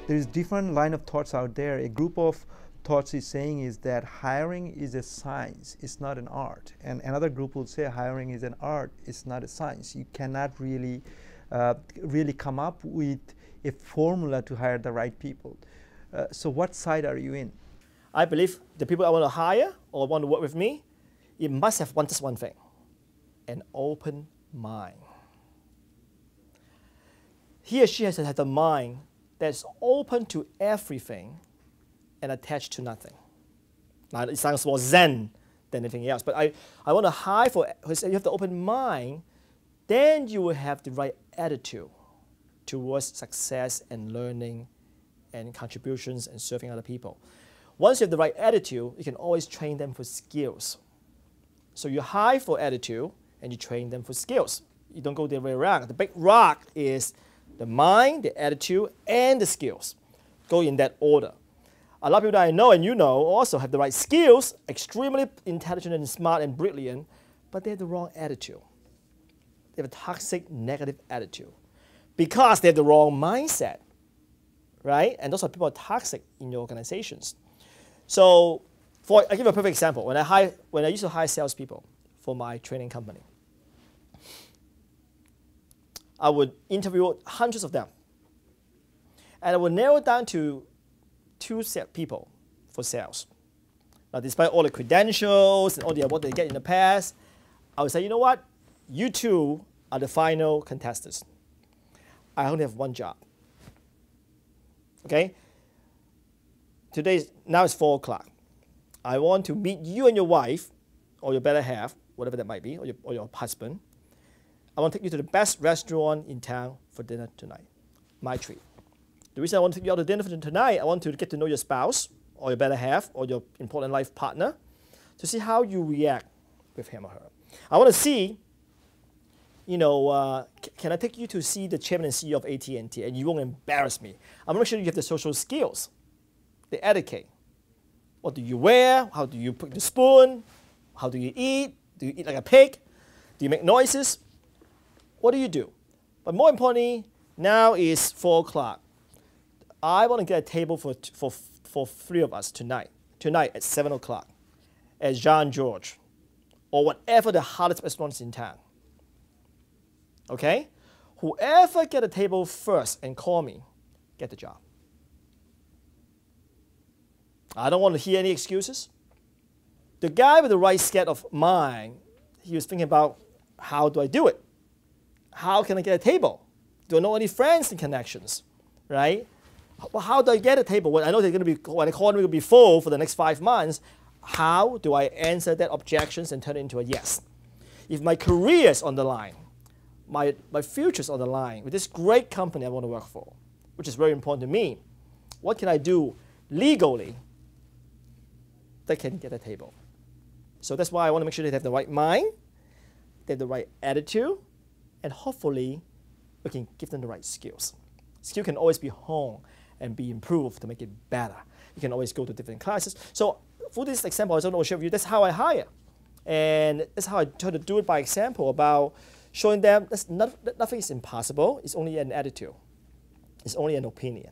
There is different line of thoughts out there. A group of thoughts is saying is that hiring is a science, it's not an art. And another group will say hiring is an art, it's not a science. You cannot really come up with a formula to hire the right people. So what side are you in? I believe the people I want to hire or want to work with me, it must have just one thing, an open mind. He or she has to have the mind that's open to everything and attached to nothing. Now, it sounds more zen than anything else, but I want to hire for, you have the open mind, then you will have the right attitude towards success and learning and contributions and serving other people. Once you have the right attitude, you can always train them for skills. So you hire for attitude and you train them for skills. You don't go the other way around. The big rock is the mind, the attitude, and the skills. Go in that order. A lot of people that I know and you know also have the right skills, extremely intelligent and smart and brilliant, but they have the wrong attitude. They have a toxic, negative attitude because they have the wrong mindset, right? And those are people who are toxic in your organizations. So, I'll give you a perfect example. When I used to hire salespeople for my training company, I would interview hundreds of them. And I would narrow it down to 2 people for sales. Now, despite all the credentials and all the what they get in the past, I would say, you know what? You 2 are the final contestants. I only have one job. Okay? Now it's 4 o'clock. I want to meet you and your wife, or your better half, whatever that might be, or your husband. I want to take you to the best restaurant in town for dinner tonight. My treat. The reason I want to take you out to dinner for tonight, I want to get to know your spouse, or your better half, or your important life partner, to see how you react with him or her. I want to see, you know, can I take you to see the chairman and CEO of AT&T, and you won't embarrass me. I want to make sure you have the social skills, the etiquette. What do you wear? How do you put the spoon? How do you eat? Do you eat like a pig? Do you make noises? What do you do? But more importantly, now is 4 o'clock. I want to get a table for 3 of us tonight at 7 o'clock at Jean George or whatever the hottest restaurants in town. Okay? Whoever get a table first and call me, get the job. I don't want to hear any excuses. The guy with the right set of mind, he was thinking about, how do I do it? How can I get a table? Do I know any friends and connections? Right? Well, how do I get a table? When I know they're going to be, when I call them, will be full for the next 5 months. How do I answer that objections and turn it into a yes? If my career is on the line, my future is on the line with this great company I want to work for, which is very important to me, what can I do legally that can get a table? So that's why I want to make sure they have the right mind, they have the right attitude, and hopefully we can give them the right skills. Skill can always be honed and be improved to make it better. You can always go to different classes. So for this example, I just want to share with you, that's how I hire. And that's how I try to do it by example, about showing them nothing is impossible. It's only an attitude. It's only an opinion.